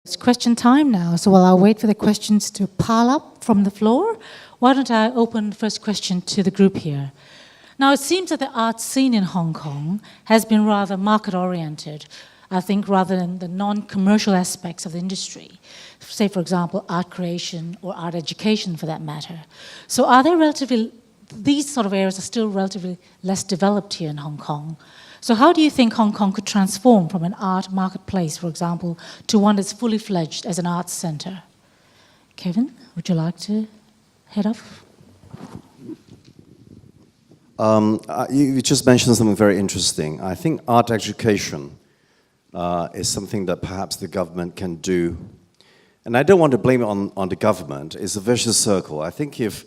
It's question time now, so while I'll wait for the questions to pile up from the floor, why don't I open the first question to the group here. Now, it seems that the art scene in Hong Kong has been rather market-oriented, I think, rather than the non-commercial aspects of the industry. Say, for example, art creation or art education, for that matter. So are there these sort of areas are still relatively less developed here in Hong Kong. So how do you think Hong Kong could transform from an art marketplace, for example, to one that's fully fledged as an arts center? Kevin, would you like to head off? You just mentioned something very interesting. I think art education is something that perhaps the government can do. And I don't want to blame it on the government. It's a vicious circle. I think if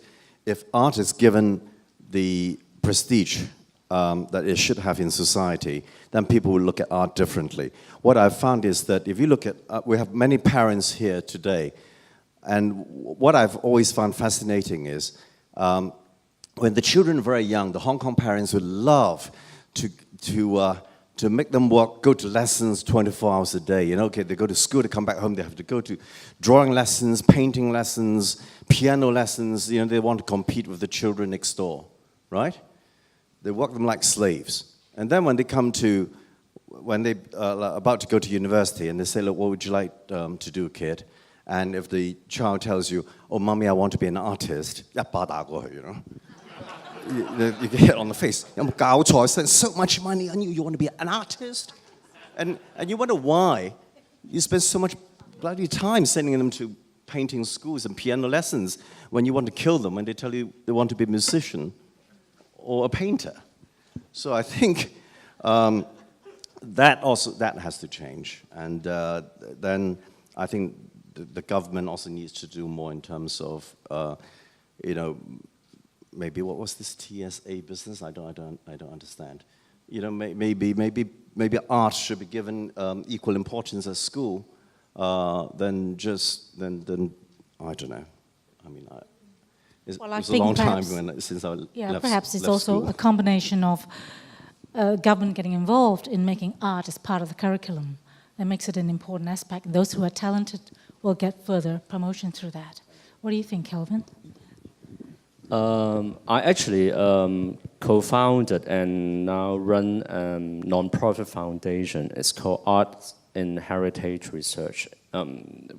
art is given the prestige that it should have in society, then people will look at art differently. What I've found is that if you look at, we have many parents here today, and what I've always found fascinating is when the children are very young, the Hong Kong parents would love to make them go to lessons 24 hours a day. You know, okay, they go to school, they come back home, they have to go to drawing lessons, painting lessons, piano lessons. You know, they want to compete with the children next door, right? They work them like slaves. And then when they when they are about to go to university and they say, look, what would you like to do, kid? And if the child tells you, oh, mommy, I want to be an artist, you know. You get hit on the face. I spent so much money on you, you want to be an artist? And you wonder why you spend so much bloody time sending them to painting schools and piano lessons when you want to kill them when they tell you they want to be a musician or a painter. So I think that has to change. And then I think the government also needs to do more in terms of, you know, maybe what was this TSA business? I don't understand. You know, maybe art should be given equal importance at school than I don't know. I mean, it was a long time since I left perhaps it's left also school. a combination of government getting involved in making art as part of the curriculum. That makes it an important aspect. Those who are talented will get further promotion through that. What do you think, Kelvin? I actually co-founded and now run a non-profit foundation. It's called Art in Heritage Research.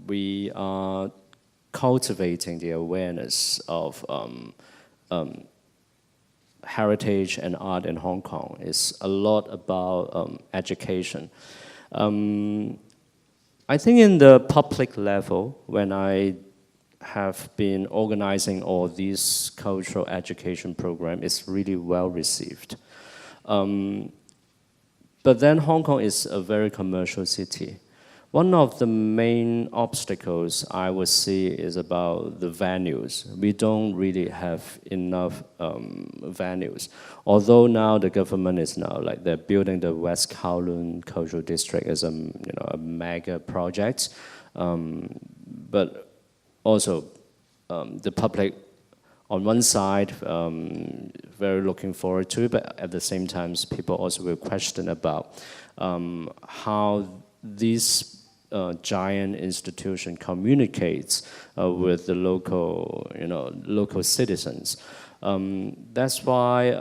We are cultivating the awareness of heritage and art in Hong Kong. It's a lot about education. I think in the public level, when I have been organizing all these cultural education programs, it's really well received. But then Hong Kong is a very commercial city. One of the main obstacles I would see is about the venues. We don't really have enough venues. Although now the government is now like they're building the West Kowloon Cultural District as a mega project, but also the public on one side very looking forward to it, but at the same time people also will question about how these giant institution communicates with the local citizens. That's why.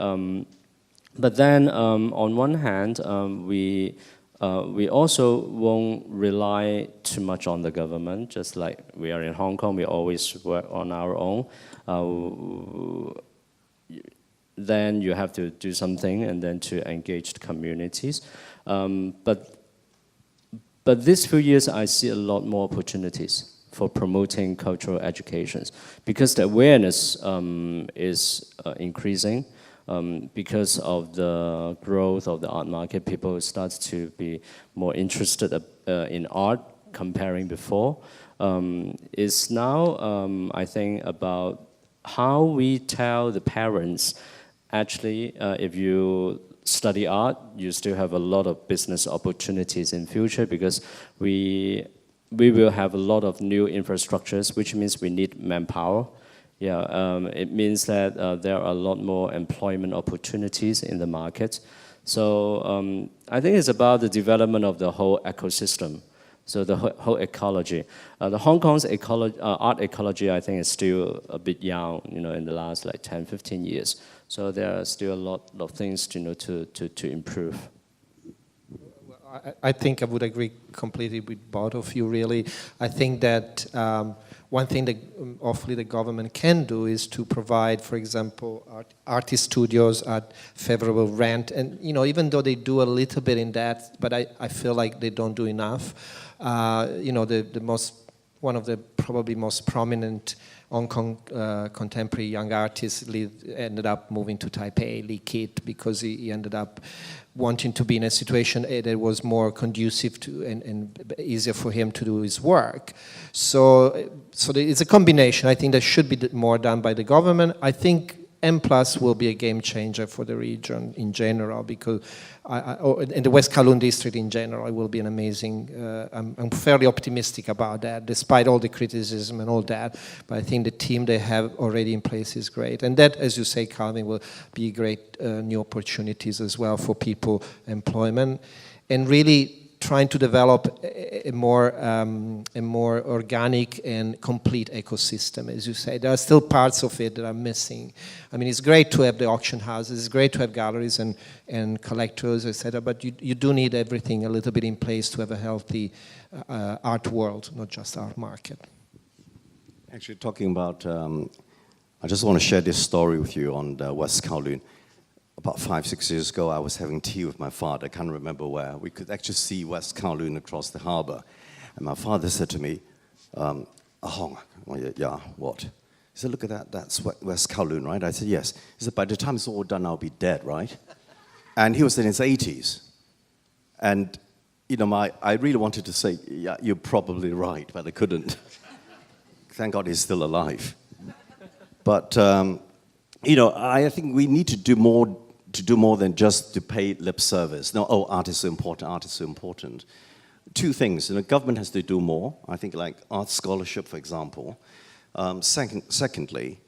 But then, on one hand, we also won't rely too much on the government. Just like we are in Hong Kong, we always work on our own. Then you have to do something, and then to engage the communities. But these few years, I see a lot more opportunities for promoting cultural education because the awareness is increasing. Because of the growth of the art market, people start to be more interested in art comparing before. It's now, I think, about how we tell the parents, actually, if you study art, you still have a lot of business opportunities in future because we will have a lot of new infrastructures, which means we need manpower. Yeah, it means that there are a lot more employment opportunities in the market. So I think it's about the development of the whole ecosystem. So the whole ecology, the Hong Kong's art ecology, I think, is still a bit young. In the last like 10, 15 years. So there are still a lot of things to improve. I think I would agree completely with both of you, really. I think that one thing that hopefully the government can do is to provide, for example, artist studios at favorable rent. And, even though they do a little bit in that, but I feel like they don't do enough. One of the probably most prominent Hong Kong contemporary young artists ended up moving to Taipei, Lee Kit, because he ended up wanting to be in a situation that was more conducive to and easier for him to do his work. So it's a combination. I think that should be more done by the government. I think M+ will be a game changer for the region in general, because in the West Kowloon district in general, it will be an amazing, I'm fairly optimistic about that, despite all the criticism and all that, but I think the team they have already in place is great. And that, as you say, Calvin, will be great new opportunities as well for people, employment, and really trying to develop a more organic and complete ecosystem, as you say. There are still parts of it that are missing. I mean, it's great to have the auction houses, it's great to have galleries and collectors, etc., but you do need everything a little bit in place to have a healthy art world, not just art market. Actually, talking about, I just want to share this story with you on the West Kowloon. About 5, 6 years ago, I was having tea with my father. I can't remember where. We could actually see West Kowloon across the harbor. And my father said to me, Hong, yeah, what? He said, look at that, that's West Kowloon, right? I said, yes. He said, by the time it's all done, I'll be dead, right? And he was in his 80s. And, I really wanted to say, yeah, you're probably right, but I couldn't. Thank God he's still alive. But, I think we need to do more than just to pay lip service. No, art is so important, art is so important. Two things, government has to do more. I think like art scholarship, for example. Secondly,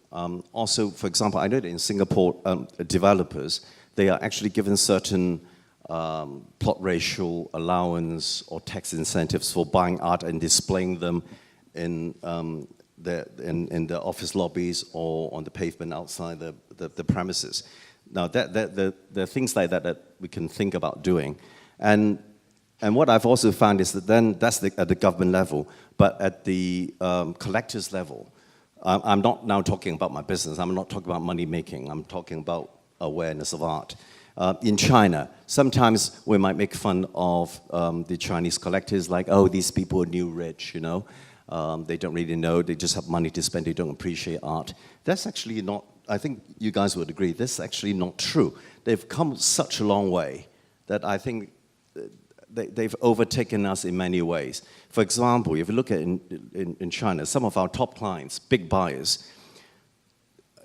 also, for example, I know that in Singapore, developers, they are actually given certain plot ratio allowance or tax incentives for buying art and displaying them in the office lobbies or on the pavement outside the premises. Now, there are things like that we can think about doing. And what I've also found is that then that's at the government level, but at the collectors level, I'm not now talking about my business, I'm not talking about money making, I'm talking about awareness of art. In China, sometimes we might make fun of the Chinese collectors like, oh, these people are new rich, they don't really know, they just have money to spend, they don't appreciate art. That's actually not, I think you guys would agree, this is actually not true. They've come such a long way that I think they've overtaken us in many ways. For example, if you look at in China, some of our top clients, big buyers,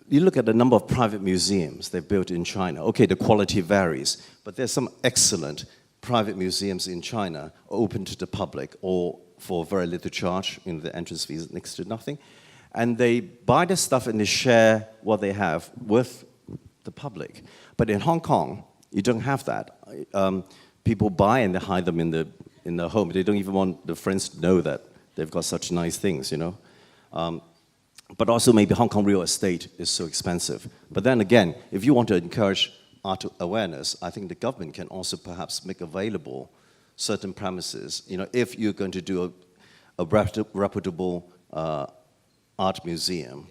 you look at the number of private museums they've built in China. Okay, the quality varies, but there's some excellent private museums in China open to the public or for very little charge, the entrance fees next to nothing. And they buy the stuff and they share what they have with the public. But in Hong Kong, you don't have that. People buy and they hide them in the home. They don't even want the friends to know that they've got such nice things, But also maybe Hong Kong real estate is so expensive. But then again, if you want to encourage art awareness, I think the government can also perhaps make available certain premises. If you're going to do a reputable art museum,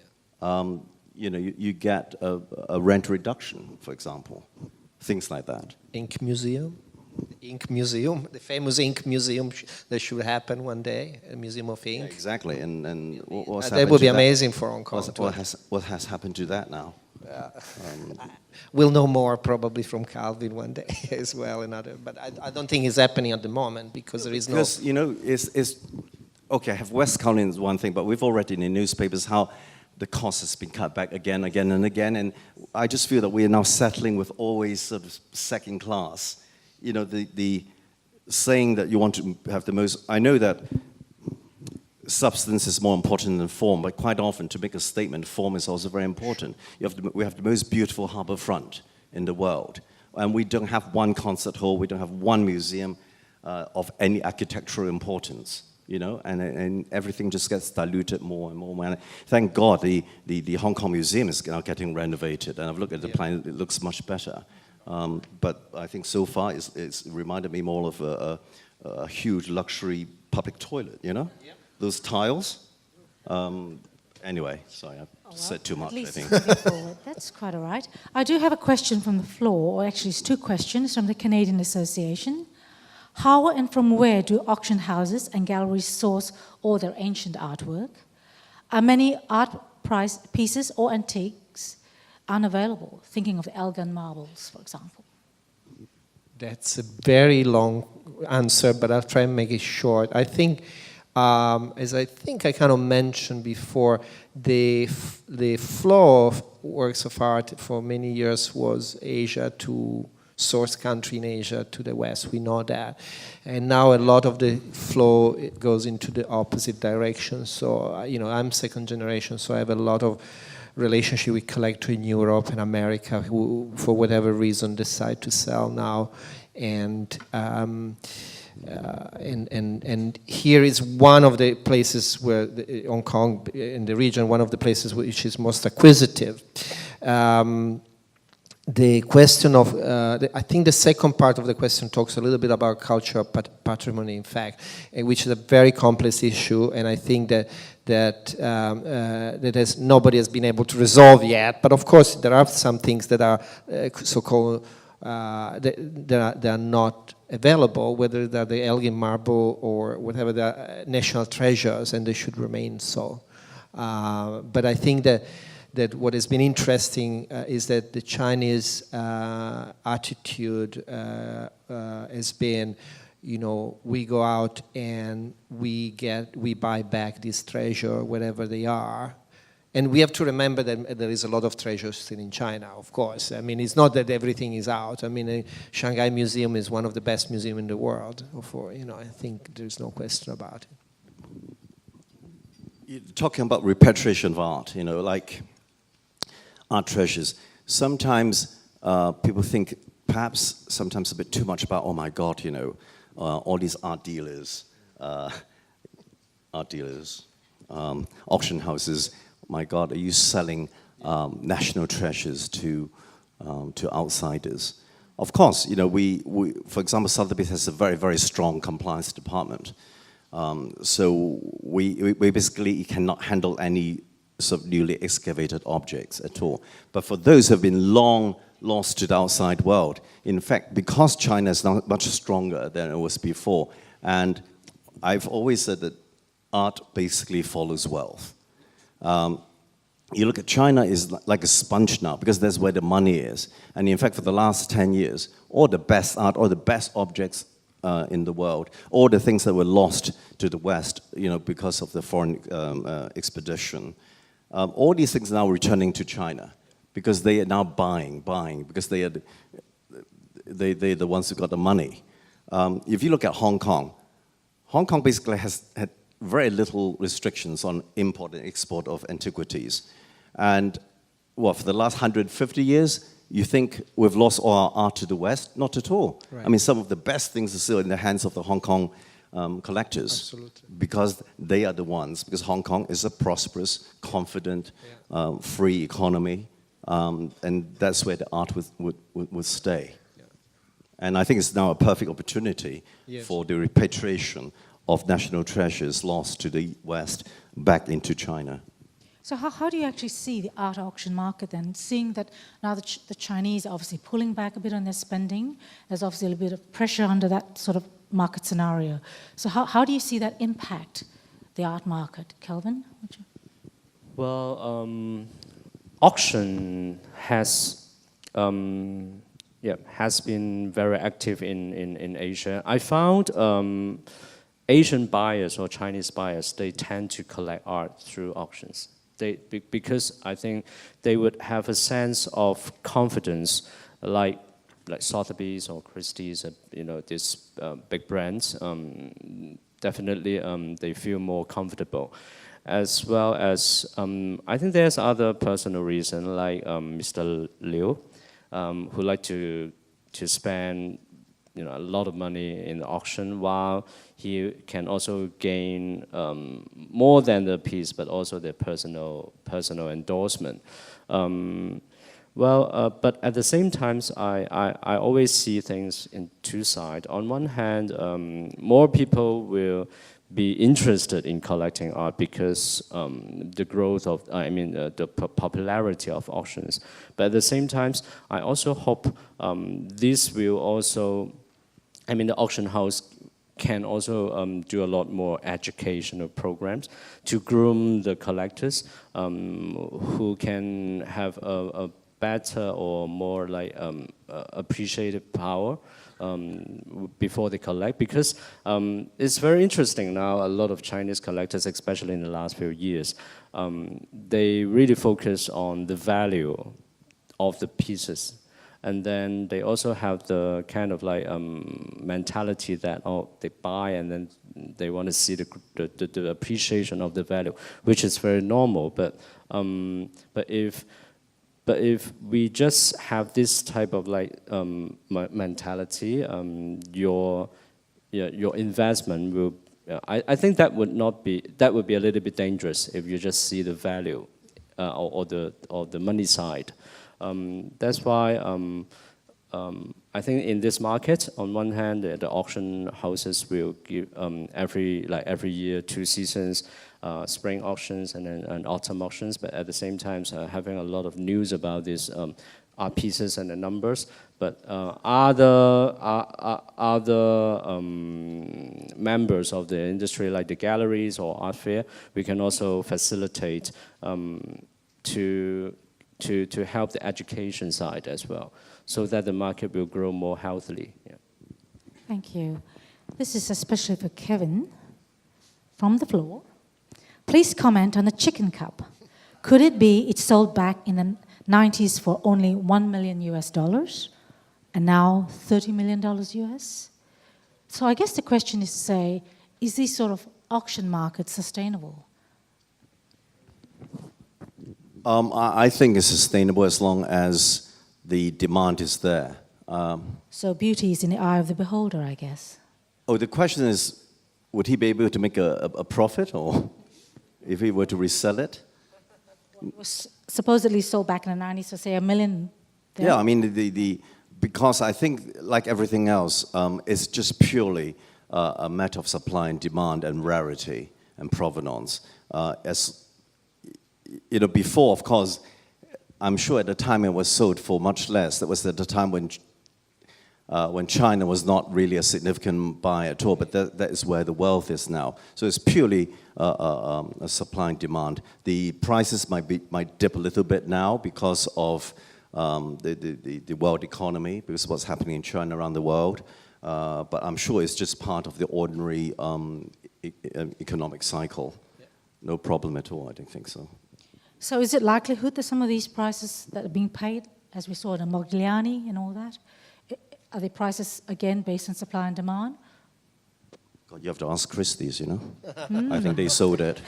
you get a rent reduction, for example, things like that. Ink Museum? Ink Museum, the famous Ink Museum that should happen one day, a museum of ink. Yeah, exactly, and what's that would be amazing for Hong Kong. What has happened to that now? We'll know more probably from Calvin one day as well, but I don't think it's happening at the moment because there is no... Because, okay, have West Kowloon is one thing, but we've all read in the newspapers how the cost has been cut back again, and I just feel that we are now settling with always sort of second class. The saying that you want to have the most, I know that substance is more important than form, but quite often to make a statement, form is also very important. We have the most beautiful harbour front in the world, and we don't have one concert hall, we don't have one museum. of any architectural importance. You know, and everything just gets diluted more and more. And thank God the Hong Kong Museum is now getting renovated, and I've looked at the plan; it looks much better. But I think so far it's reminded me more of a huge luxury public toilet. You know, those tiles. Anyway, sorry, I said too much. I think That's quite all right. I do have a question from the floor, or actually it's two questions from the Canadian Association. How and from where do auction houses and galleries source all their ancient artwork? Are many art prize pieces or antiques unavailable? Thinking of the Elgin marbles, for example. That's a very long answer, but I'll try and make it short. I think, as I think I kind of mentioned before, the flow of works of art for many years was Asia to source country in Asia to the West, we know that. And now a lot of the flow goes into the opposite direction. So, you know, I'm second generation, so I have a lot of relationship with collectors in Europe and America who, for whatever reason, decide to sell now. And here is one of the places where Hong Kong, in the region, one of the places which is most acquisitive. The question of, I think the second part of the question talks a little bit about cultural patrimony, in fact, which is a very complex issue, and I think that nobody has been able to resolve yet. But of course, there are some things that are so-called, they are not available, whether they're the Elgin marble or whatever, they're national treasures, and they should remain so. But I think that what has been interesting is that the Chinese attitude has been, you know, we go out and we buy back this treasure wherever they are. And we have to remember that there is a lot of treasures still in China, of course. I mean, it's not that everything is out. I mean, the Shanghai Museum is one of the best museums in the world. You know, I think there's no question about it. You're talking about repatriation of art, you know, like art treasures. Sometimes people think perhaps sometimes a bit too much about, oh my God, you know, all these art dealers, auction houses. My God, are you selling national treasures to outsiders? Of course, you know, we for example, Sotheby has a very, very strong compliance department. So we basically cannot handle any sort of newly excavated objects at all. But for those who have been long lost to the outside world, in fact, because China is now much stronger than it was before, and I've always said that art basically follows wealth. You look at China is like a sponge now, because that's where the money is. And in fact, for the last 10 years, all the best art, all the best objects in the world, all the things that were lost to the West, you know, because of the foreign expedition, all these things are now returning to China, because they are now buying, because they're the ones who got the money. If you look at Hong Kong basically has had very little restrictions on import and export of antiquities. And what, for the last 150 years, you think we've lost all our art to the West? Not at all. Right. I mean, some of the best things are still in the hands of the Hong Kong collectors. Absolutely. Because they are the ones, because Hong Kong is a prosperous, confident, free economy, and that's where the art would stay. Yeah. And I think it's now a perfect opportunity for the repatriation of national treasures lost to the West back into China. So how do you actually see the art auction market then, seeing that now the Chinese are obviously pulling back a bit on their spending, there's obviously a bit of pressure under that sort of market scenario. So how do you see that impact the art market? Kelvin? Well, auction has been very active in Asia. I found Asian buyers or Chinese buyers, they tend to collect art through auctions. Because I think they would have a sense of confidence, like Sotheby's or Christie's, you know, these big brands. Definitely, they feel more comfortable, as well as I think there's other personal reason, like Mr. Liu, who like to spend a lot of money in the auction, while he can also gain more than the piece, but also the personal endorsement. But at the same time, I always see things in two sides. On one hand, more people will be interested in collecting art because the growth of, the popularity of auctions. But at the same time, I also hope this will also, the auction house can also do a lot more educational programs to groom the collectors who can have a better or more like appreciative power before they collect, because it's very interesting now. A lot of Chinese collectors, especially in the last few years, they really focus on the value of the pieces, and then they also have the kind of like mentality that they buy and then they want to see the appreciation of the value, which is very normal. But if we just have this type of like mentality, your investment will. I think that would be a little bit dangerous if you just see the value or the money side. That's why I think in this market, on one hand, the auction houses will give every year 2 seasons. Spring auctions and autumn auctions, but at the same time having a lot of news about these art pieces and the numbers. But other members of the industry, like the galleries or art fair, we can also facilitate to help the education side as well, so that the market will grow more healthily. Yeah. Thank you. This is especially for Kevin from the floor. Please comment on the chicken cup. Could it be it sold back in the 90s for only $1 million and now $30 million US? So I guess the question is to say, is this sort of auction market sustainable? I think it's sustainable as long as the demand is there. So beauty is in the eye of the beholder, I guess. Oh, the question is, would he be able to make a profit, or if he were to resell it? It was supposedly sold back in the 90s, so say $1 million. There. Yeah, I mean, because I think, like everything else, it's just purely a matter of supply and demand and rarity and provenance. Before, of course, I'm sure at the time it was sold for much less. That was at the time when China was not really a significant buyer at all, but that is where the wealth is now. So it's purely a supply and demand. The prices might dip a little bit now because of the world economy, because of what's happening in China around the world. But I'm sure it's just part of the ordinary economic cycle. Yeah. No problem at all, I don't think so. So is it likelihood that some of these prices that are being paid, as we saw in Modigliani and all that, are the prices, again, based on supply and demand? God, you have to ask Christie's, I think they sold it.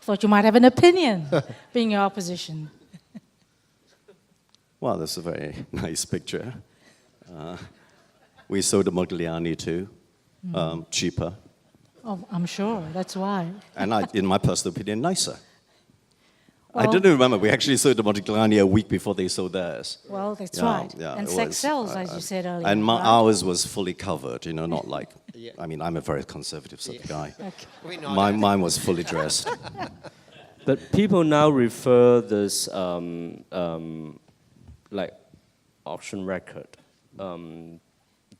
Thought you might have an opinion, being your opposition. Well, that's a very nice picture. We sold the Modigliani too, cheaper. Oh, I'm sure, that's why. And in my personal opinion, nicer. Well, I didn't remember. We actually sold the Modigliani a week before they sold theirs. Well, that's right. Yeah, and sex sells, as you said earlier. And right? ours was fully covered, not like... Yeah. I mean, I'm a very conservative sort of guy. Okay. Mine was fully dressed. But people now refer this like auction record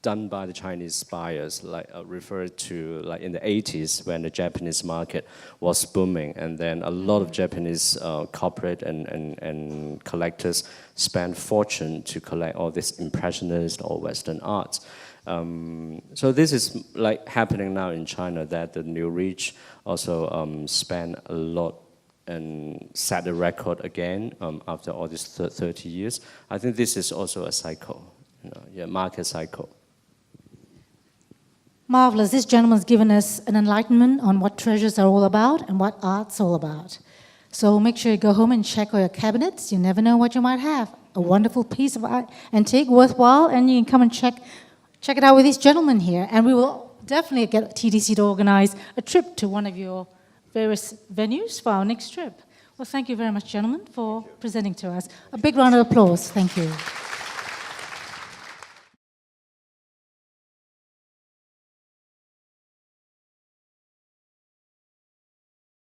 done by the Chinese buyers, like referred to like in the 80s when the Japanese market was booming, and then a lot of Japanese corporate and collectors spent fortune to collect all this impressionist or Western art. So this is like happening now in China, that the New Rich also spent a lot and set the record again after all these 30 years. I think this is also a cycle, market cycle. Marvelous. This gentleman's given us an enlightenment on what treasures are all about and what art's all about. So make sure you go home and check all your cabinets. You never know what you might have. A wonderful piece of art, antique, worthwhile, and you can come and check check it out with these gentlemen here, and we will definitely get TDC to organize a trip to one of your various venues for our next trip. Well, thank you very much, gentlemen, for presenting to us. A big round of applause. Thank you.